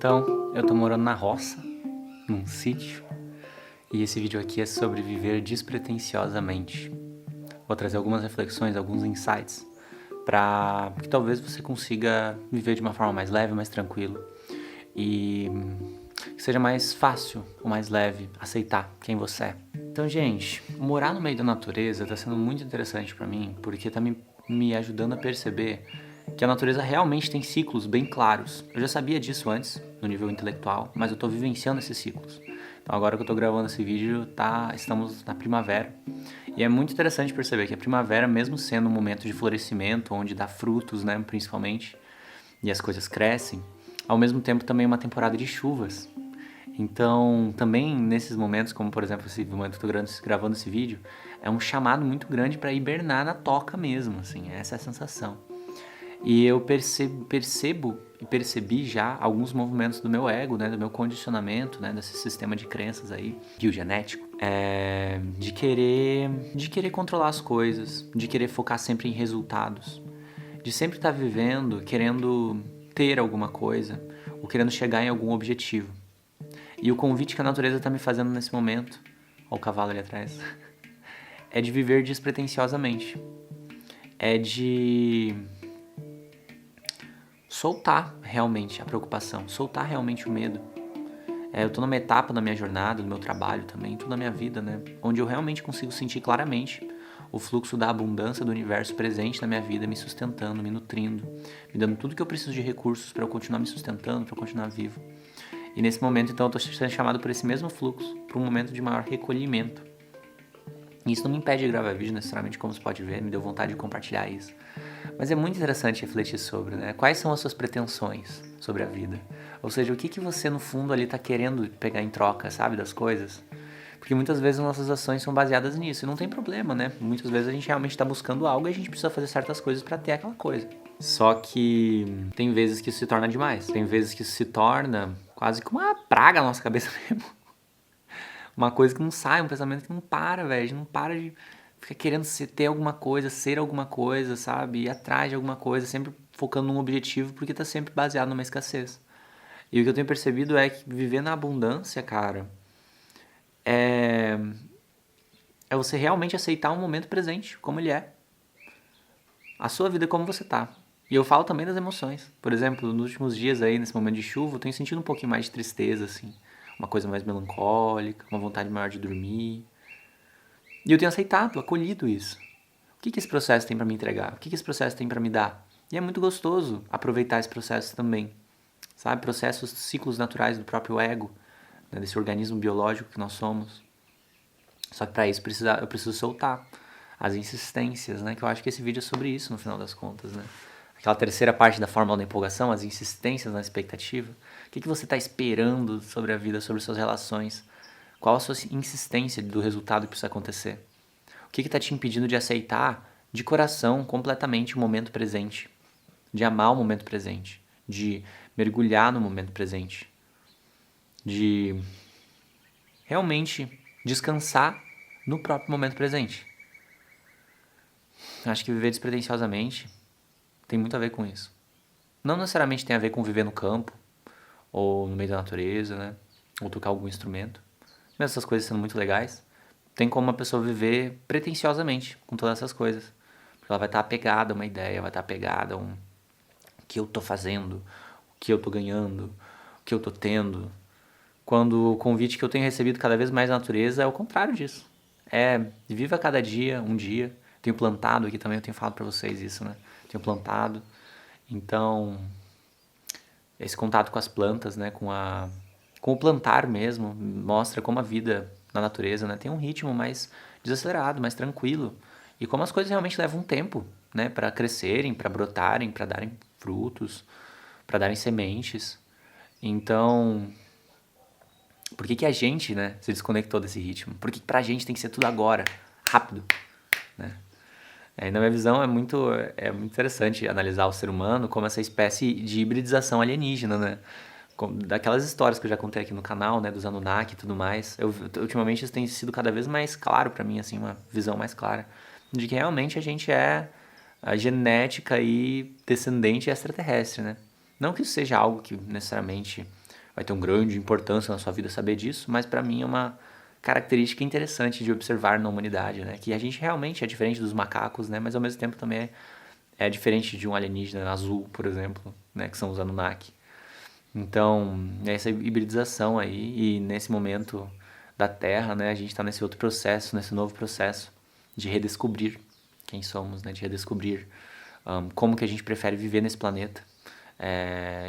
Então, eu tô morando na roça, num sítio, e esse vídeo aqui é sobre viver despretensiosamente. Vou trazer algumas reflexões, alguns insights, para que talvez você consiga viver de uma forma mais leve, mais tranquila, e que seja mais fácil ou mais leve aceitar quem você é. Então, gente, morar no meio da natureza tá sendo muito interessante pra mim, porque tá me ajudando a perceber que a natureza realmente tem ciclos bem claros. Eu já sabia disso antes, no nível intelectual, mas eu tô vivenciando esses ciclos. Então agora que eu tô gravando esse vídeo, estamos na primavera. E é muito interessante perceber que a primavera, mesmo sendo um momento de florescimento, onde dá frutos, né, principalmente, e as coisas crescem, ao mesmo tempo também é uma temporada de chuvas. Então, também nesses momentos, como por exemplo esse momento que eu tô gravando esse vídeo, é um chamado muito grande para hibernar na toca mesmo, assim, essa é a sensação. E eu percebo e percebi já alguns movimentos do meu ego, né, do meu condicionamento, né, desse sistema de crenças aí, biogenético, de querer controlar as coisas, de querer focar sempre em resultados, de sempre estar vivendo, querendo ter alguma coisa, ou querendo chegar em algum objetivo. E o convite que a natureza está me fazendo nesse momento, olha o cavalo ali atrás, é de viver despretensiosamente, é de soltar realmente a preocupação, soltar realmente o medo. Eu tô numa etapa da minha jornada, do meu trabalho também, tudo na minha vida, né? Onde eu realmente consigo sentir claramente o fluxo da abundância do universo presente na minha vida, me sustentando, me nutrindo, me dando tudo que eu preciso de recursos para eu continuar me sustentando, para eu continuar vivo. E nesse momento, então, eu tô sendo chamado por esse mesmo fluxo, para um momento de maior recolhimento. E isso não me impede de gravar vídeo necessariamente, como você pode ver, me deu vontade de compartilhar isso. Mas é muito interessante refletir sobre, né? Quais são as suas pretensões sobre a vida? Ou seja, o que você no fundo ali tá querendo pegar em troca, sabe, das coisas? Porque muitas vezes nossas ações são baseadas nisso, e não tem problema, né? Muitas vezes a gente realmente tá buscando algo e a gente precisa fazer certas coisas para ter aquela coisa. Só que tem vezes que isso se torna demais. Tem vezes que isso se torna quase que uma praga na nossa cabeça mesmo. Uma coisa que não sai, um pensamento que não para, velho. A gente não para de ficar querendo ter alguma coisa, ser alguma coisa, sabe? Ir atrás de alguma coisa, sempre focando num objetivo, porque tá sempre baseado numa escassez. E o que eu tenho percebido é que viver na abundância, cara, é você realmente aceitar o momento presente, como ele é. A sua vida como você tá. E eu falo também das emoções. Por exemplo, nos últimos dias aí, nesse momento de chuva, eu tenho sentido um pouquinho mais de tristeza, assim. Uma coisa mais melancólica, uma vontade maior de dormir. E eu tenho aceitado, acolhido isso. O que esse processo tem para me entregar? O que esse processo tem para me dar? E é muito gostoso aproveitar esse processo também. Sabe? Processos, ciclos naturais do próprio ego, né? Desse organismo biológico que nós somos. Só que para isso eu preciso soltar as insistências, né? Que eu acho que esse vídeo é sobre isso, no final das contas, né? Aquela terceira parte da fórmula da empolgação, as insistências na expectativa. O que você está esperando sobre a vida, sobre suas relações? Qual a sua insistência do resultado que precisa acontecer? O que está te impedindo de aceitar de coração completamente o momento presente? De amar o momento presente? De mergulhar no momento presente? De realmente descansar no próprio momento presente? Acho que viver despretensiosamente tem muito a ver com isso. Não necessariamente tem a ver com viver no campo, ou no meio da natureza, né? Ou tocar algum instrumento. Mesmo essas coisas sendo muito legais, tem como uma pessoa viver pretensiosamente com todas essas coisas. Porque ela vai estar apegada a uma ideia, vai estar apegada a o que eu tô fazendo, o que eu tô ganhando, o que eu tô tendo. Quando o convite que eu tenho recebido cada vez mais da natureza é o contrário disso. Viva cada dia, um dia. Tenho plantado aqui também, eu tenho falado pra vocês isso, né? Tenho plantado. Então, esse contato com as plantas, né? Com o plantar mesmo, mostra como a vida na natureza, né, tem um ritmo mais desacelerado, mais tranquilo. E como as coisas realmente levam um tempo, né, para crescerem, para brotarem, para darem frutos, para darem sementes. Então, por que a gente, né, se desconectou desse ritmo? Por que pra gente tem que ser tudo agora, rápido, né? Na minha visão é muito interessante analisar o ser humano como essa espécie de hibridização alienígena, né? Daquelas histórias que eu já contei aqui no canal, né, dos Anunnaki e tudo mais. Ultimamente isso tem sido cada vez mais claro pra mim, assim, uma visão mais clara de que realmente a gente é a genética e descendente extraterrestre, né? Não que isso seja algo que necessariamente vai ter uma grande importância na sua vida saber disso, mas para mim é uma característica interessante de observar na humanidade, né? Que a gente realmente é diferente dos macacos, né? Mas ao mesmo tempo também é diferente de um alienígena azul, por exemplo, né? Que são os Anunnaki. Então, essa hibridização aí, e nesse momento da Terra, né? A gente está nesse outro processo, nesse novo processo de redescobrir quem somos, né? De redescobrir como que a gente prefere viver nesse planeta.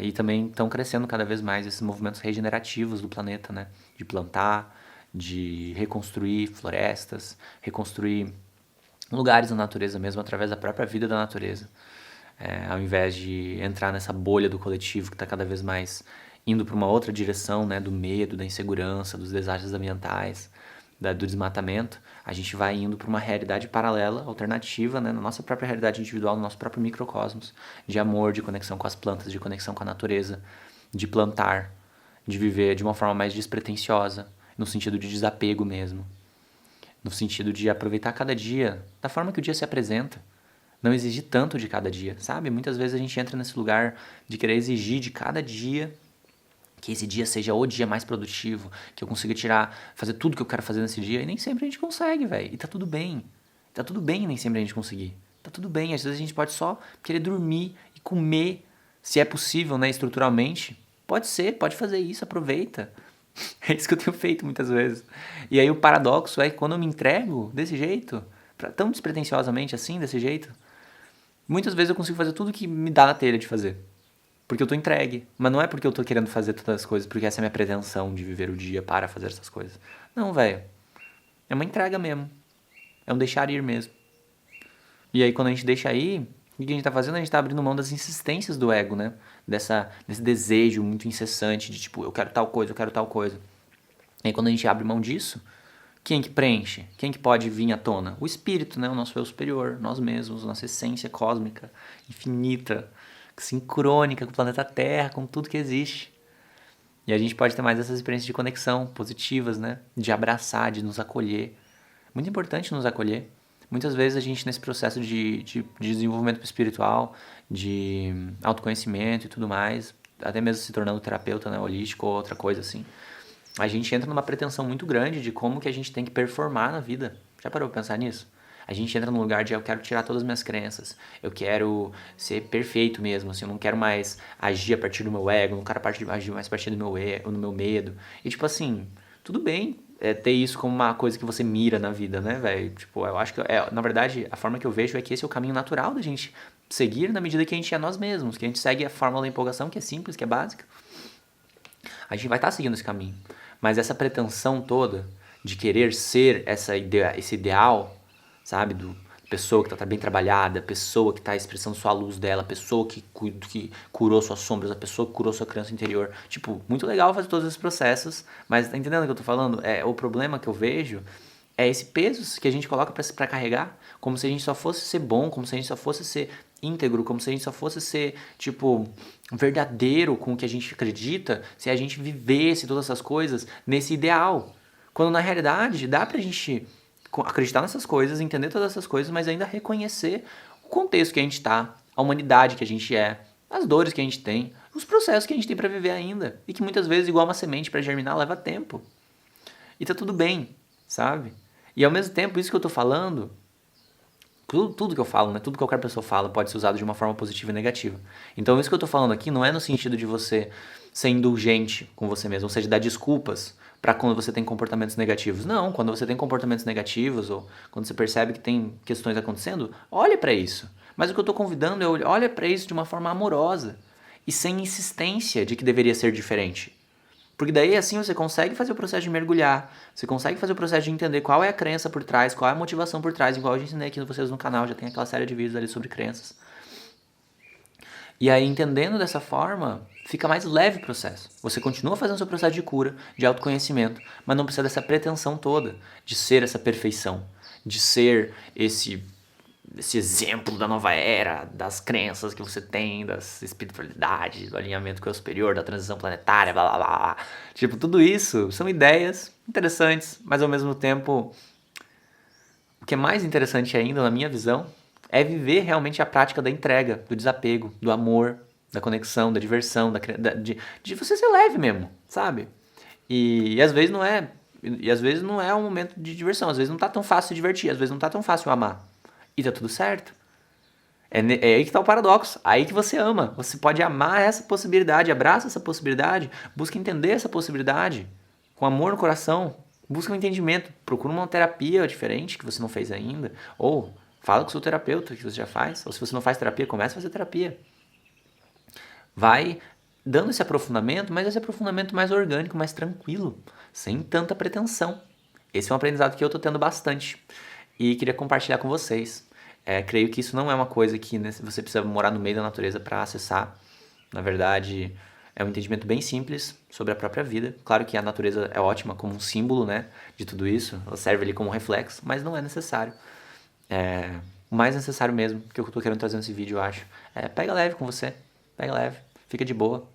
E também estão crescendo cada vez mais esses movimentos regenerativos do planeta, né? De plantar, de reconstruir florestas, reconstruir lugares da natureza mesmo, através da própria vida da natureza. Ao invés de entrar nessa bolha do coletivo que está cada vez mais indo para uma outra direção, né? Do medo, da insegurança, dos desastres ambientais, do desmatamento, a gente vai indo para uma realidade paralela, alternativa, né, na nossa própria realidade individual, no nosso próprio microcosmos, de amor, de conexão com as plantas, de conexão com a natureza, de plantar, de viver de uma forma mais despretensiosa, no sentido de desapego mesmo, no sentido de aproveitar cada dia da forma que o dia se apresenta, não exigir tanto de cada dia, sabe? Muitas vezes a gente entra nesse lugar de querer exigir de cada dia que esse dia seja o dia mais produtivo, que eu consiga fazer tudo que eu quero fazer nesse dia, e nem sempre a gente consegue, velho. E tá tudo bem. Tá tudo bem nem sempre a gente conseguir. Tá tudo bem, às vezes a gente pode só querer dormir e comer, se é possível, né, estruturalmente. Pode ser, pode fazer isso, aproveita. É isso que eu tenho feito muitas vezes. E aí o paradoxo é que quando eu me entrego desse jeito, tão despretensiosamente assim, desse jeito, muitas vezes eu consigo fazer tudo que me dá na telha de fazer. Porque eu tô entregue. Mas não é porque eu tô querendo fazer todas as coisas, porque essa é a minha pretensão de viver o dia para fazer essas coisas. Não, velho. É uma entrega mesmo. É um deixar ir mesmo. E aí quando a gente deixa ir, o que a gente tá fazendo? A gente tá abrindo mão das insistências do ego, né? Desse desejo muito incessante de tipo, eu quero tal coisa, eu quero tal coisa. E aí quando a gente abre mão disso, quem que preenche? Quem que pode vir à tona? O espírito, né? O nosso eu superior, nós mesmos, nossa essência cósmica, infinita, sincrônica com o planeta Terra, com tudo que existe. E a gente pode ter mais essas experiências de conexão positivas, né? De abraçar, de nos acolher. Muito importante nos acolher. Muitas vezes a gente, nesse processo de desenvolvimento espiritual, de autoconhecimento e tudo mais, até mesmo se tornando terapeuta, né? Holístico ou outra coisa assim, a gente entra numa pretensão muito grande de como que a gente tem que performar na vida. Já parou pra pensar nisso? A gente entra num lugar de eu quero tirar todas as minhas crenças, eu quero ser perfeito mesmo, assim, eu não quero mais agir a partir do meu ego, não quero agir mais a partir do meu ego, do meu medo. E tipo assim, tudo bem ter isso como uma coisa que você mira na vida, né, velho? Tipo, eu acho que, na verdade, a forma que eu vejo é que esse é o caminho natural da gente seguir na medida que a gente é nós mesmos, que a gente segue a fórmula da empolgação, que é simples, que é básica. A gente vai estar seguindo esse caminho. Mas essa pretensão toda de querer ser esse ideal, sabe? Do pessoa que está bem trabalhada, pessoa que está expressando sua luz dela, pessoa que curou suas sombras, a pessoa que curou sua criança interior. Tipo, muito legal fazer todos esses processos, mas tá entendendo o que eu tô falando? O problema que eu vejo é esse peso que a gente coloca pra carregar, como se a gente só fosse ser bom, como se a gente só fosse ser íntegro, como se a gente só fosse ser, tipo, verdadeiro com o que a gente acredita, se a gente vivesse todas essas coisas nesse ideal. Quando na realidade dá pra gente acreditar nessas coisas, entender todas essas coisas, mas ainda reconhecer o contexto que a gente tá, a humanidade que a gente é, as dores que a gente tem, os processos que a gente tem pra viver ainda, e que muitas vezes, igual uma semente pra germinar, leva tempo. E tá tudo bem, sabe? E ao mesmo tempo, isso que eu tô falando, tudo que eu falo, né? Tudo que qualquer pessoa fala pode ser usado de uma forma positiva e negativa. Então isso que eu tô falando aqui não é no sentido de você ser indulgente com você mesmo, ou seja, dar desculpas para quando você tem comportamentos negativos. Não, quando você tem comportamentos negativos ou quando você percebe que tem questões acontecendo, olhe para isso. Mas o que eu tô convidando é olha para isso de uma forma amorosa e sem insistência de que deveria ser diferente. Porque daí assim você consegue fazer o processo de mergulhar, você consegue fazer o processo de entender qual é a crença por trás, qual é a motivação por trás, igual eu já ensinei aqui vocês no canal, já tem aquela série de vídeos ali sobre crenças. E aí entendendo dessa forma, fica mais leve o processo. Você continua fazendo o seu processo de cura, de autoconhecimento, mas não precisa dessa pretensão toda de ser essa perfeição, de ser esse exemplo da nova era, das crenças que você tem, das espiritualidades, do alinhamento com o superior, da transição planetária, blá blá blá. Tipo, tudo isso são ideias interessantes, mas ao mesmo tempo, o que é mais interessante ainda, na minha visão, é viver realmente a prática da entrega, do desapego, do amor, da conexão, da diversão, de você ser leve mesmo, sabe? E às vezes não é. E às vezes não é um momento de diversão, às vezes não tá tão fácil se divertir, às vezes não tá tão fácil amar. E tá tudo certo. É aí que tá o paradoxo. Aí que você ama. Você pode amar essa possibilidade, abraça essa possibilidade, busca entender essa possibilidade com amor no coração. Busca um entendimento, procura uma terapia diferente que você não fez ainda, ou fala com o seu terapeuta que você já faz, ou se você não faz terapia, comece a fazer terapia. Vai dando esse aprofundamento, mas esse aprofundamento mais orgânico, mais tranquilo, sem tanta pretensão. Esse é um aprendizado que eu tô tendo bastante e queria compartilhar com vocês. Creio que isso não é uma coisa que você precisa morar no meio da natureza para acessar. Na verdade, é um entendimento bem simples sobre a própria vida. Claro que a natureza é ótima como um símbolo, né, de tudo isso. Ela serve ali como um reflexo, mas não é necessário. O mais necessário mesmo, que eu tô querendo trazer nesse vídeo, eu acho, pega leve com você. Pega leve, fica de boa.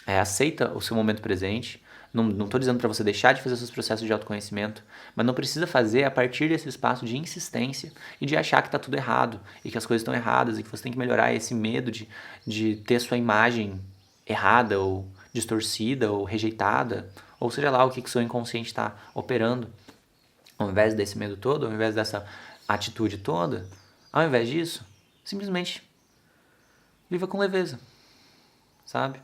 Aceita o seu momento presente. Não tô dizendo para você deixar de fazer seus processos de autoconhecimento, mas não precisa fazer a partir desse espaço de insistência e de achar que tá tudo errado e que as coisas estão erradas e que você tem que melhorar esse medo de ter sua imagem errada ou distorcida ou rejeitada, ou seja lá o que o seu inconsciente está operando. Ao invés desse medo todo, ao invés dessa atitude toda, ao invés disso, simplesmente viva com leveza, sabe?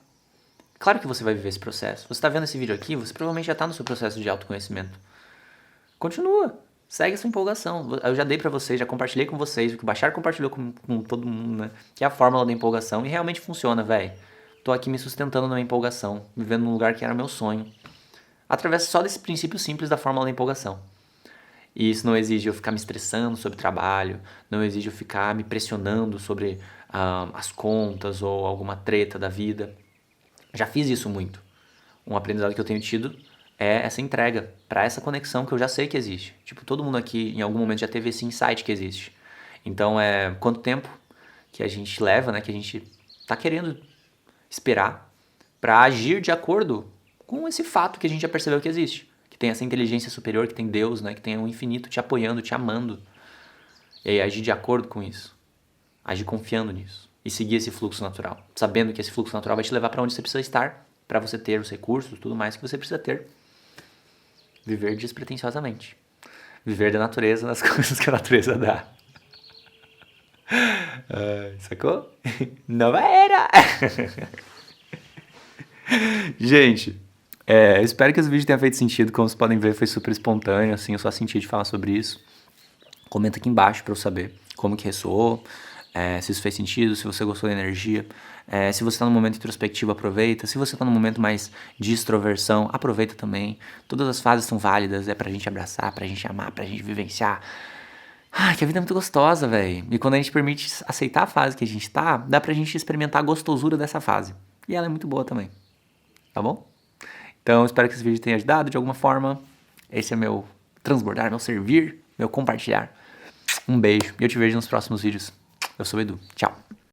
Claro que você vai viver esse processo. Você está vendo esse vídeo aqui, você provavelmente já está no seu processo de autoconhecimento. Continua. Segue essa empolgação. Eu já dei pra vocês, já compartilhei com vocês, o que o Bashar compartilhou com todo mundo, né? Que é a fórmula da empolgação. E realmente funciona, velho. Tô aqui me sustentando na empolgação, vivendo num lugar que era meu sonho. Através só desse princípio simples da fórmula da empolgação. E isso não exige eu ficar me estressando sobre trabalho, não exige eu ficar me pressionando sobre as contas ou alguma treta da vida. Já fiz isso muito. Um aprendizado que eu tenho tido é essa entrega para essa conexão que eu já sei que existe. Tipo, todo mundo aqui em algum momento já teve esse insight que existe. Então, quanto tempo que a gente leva, né, que a gente tá querendo esperar para agir de acordo com esse fato que a gente já percebeu que existe. Que tem essa inteligência superior, que tem Deus, né, que tem o infinito te apoiando, te amando. E aí agir de acordo com isso. Agir confiando nisso. E seguir esse fluxo natural. Sabendo que esse fluxo natural vai te levar para onde você precisa estar, para você ter os recursos, tudo mais que você precisa ter. Viver despretensiosamente. Viver da natureza, nas coisas que a natureza dá. Sacou? Nova era! Gente, espero que esse vídeo tenha feito sentido. Como vocês podem ver, foi super espontâneo, assim, eu só senti de falar sobre isso. Comenta aqui embaixo pra eu saber como que ressoou. Se isso fez sentido, se você gostou da energia. Se você está no momento introspectivo, aproveita. Se você está no momento mais de extroversão, aproveita também. Todas as fases são válidas, pra gente abraçar, pra gente amar, pra gente vivenciar. Que a vida é muito gostosa, velho. E quando a gente permite aceitar a fase que a gente tá, dá pra gente experimentar a gostosura dessa fase. E ela é muito boa também. Tá bom? Então, espero que esse vídeo tenha ajudado de alguma forma. Esse é meu transbordar, meu servir, meu compartilhar. Um beijo e eu te vejo nos próximos vídeos. Eu sou o Edu. Tchau.